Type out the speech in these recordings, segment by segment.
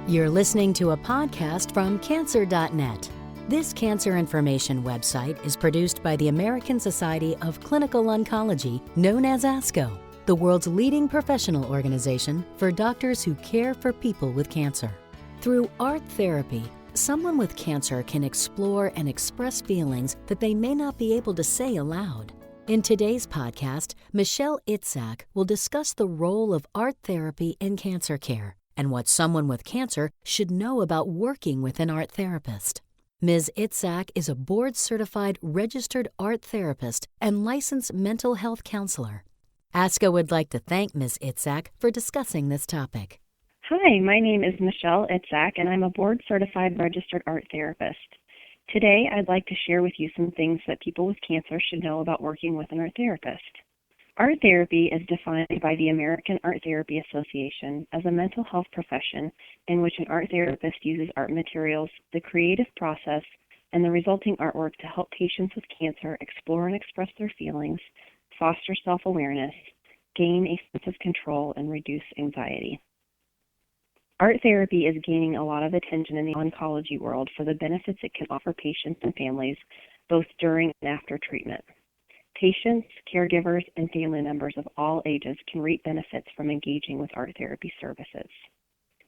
You're listening to a podcast from Cancer.net. This cancer information website is produced by the American Society of Clinical Oncology, known as ASCO, the world's leading professional organization for doctors who care for people with cancer. Through art therapy, someone with cancer can explore and express feelings that they may not be able to say aloud. In today's podcast, Michelle Itczak will discuss the role of art therapy in cancer care and what someone with cancer should know about working with an art therapist. Ms. Itczak is a board-certified registered art therapist and licensed mental health counselor. ASCO would like to thank Ms. Itczak for discussing this topic. Hi, my name is Michelle Itczak, and I'm a board-certified registered art therapist. Today, I'd like to share with you some things that people with cancer should know about working with an art therapist. Art therapy is defined by the American Art Therapy Association as a mental health profession in which an art therapist uses art materials, the creative process, and the resulting artwork to help patients with cancer explore and express their feelings, foster self-awareness, gain a sense of control, and reduce anxiety. Art therapy is gaining a lot of attention in the oncology world for the benefits it can offer patients and families both during and after treatment. Patients, caregivers, and family members of all ages can reap benefits from engaging with art therapy services.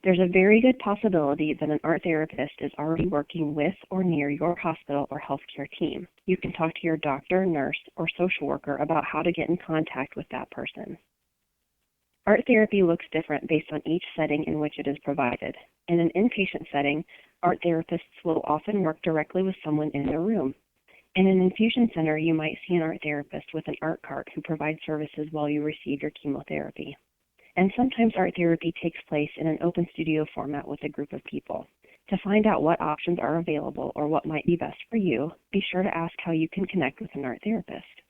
There's a very good possibility that an art therapist is already working with or near your hospital or healthcare team. You can talk to your doctor, nurse, or social worker about how to get in contact with that person. Art therapy looks different based on each setting in which it is provided. In an inpatient setting, art therapists will often work directly with someone in their room. In an infusion center, you might see an art therapist with an art cart who provides services while you receive your chemotherapy. And sometimes art therapy takes place in an open studio format with a group of people. To find out what options are available or what might be best for you, be sure to ask how you can connect with an art therapist.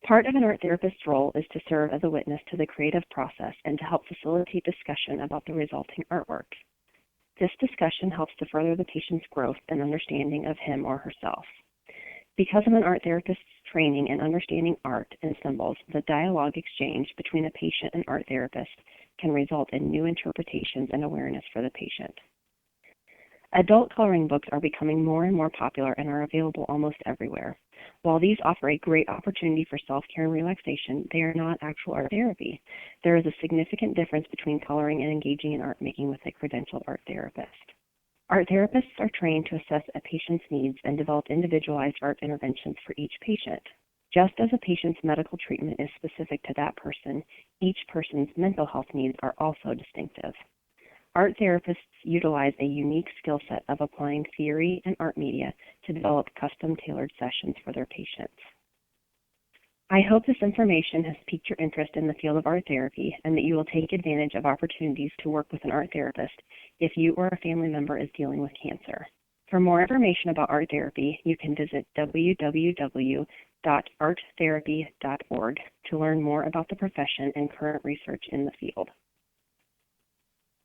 Part of an art therapist's role is to serve as a witness to the creative process and to help facilitate discussion about the resulting artwork. This discussion helps to further the patient's growth and understanding of him or herself. Because of an art therapist's training in understanding art and symbols, the dialogue exchange between a patient and art therapist can result in new interpretations and awareness for the patient. Adult coloring books are becoming more and more popular and are available almost everywhere. While these offer a great opportunity for self-care and relaxation, they are not actual art therapy. There is a significant difference between coloring and engaging in art making with a credentialed art therapist. Art therapists are trained to assess a patient's needs and develop individualized art interventions for each patient. Just as a patient's medical treatment is specific to that person, each person's mental health needs are also distinctive. Art therapists utilize a unique skill set of applying theory and art media to develop custom-tailored sessions for their patients. I hope this information has piqued your interest in the field of art therapy and that you will take advantage of opportunities to work with an art therapist if you or a family member is dealing with cancer. For more information about art therapy, you can visit www.arttherapy.org to learn more about the profession and current research in the field.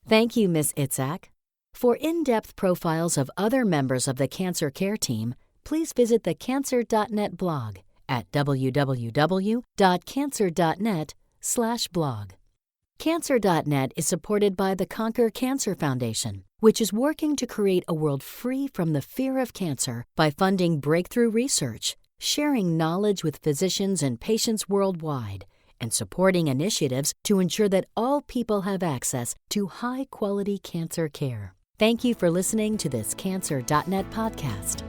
Thank you, Ms. Itczak. For in-depth profiles of other members of the cancer care team, please visit the Cancer.net blog at www.cancer.net/blog. Cancer.net is supported by the Conquer Cancer Foundation, which is working to create a world free from the fear of cancer by funding breakthrough research, sharing knowledge with physicians and patients worldwide, and supporting initiatives to ensure that all people have access to high-quality cancer care. Thank you for listening to this Cancer.net podcast.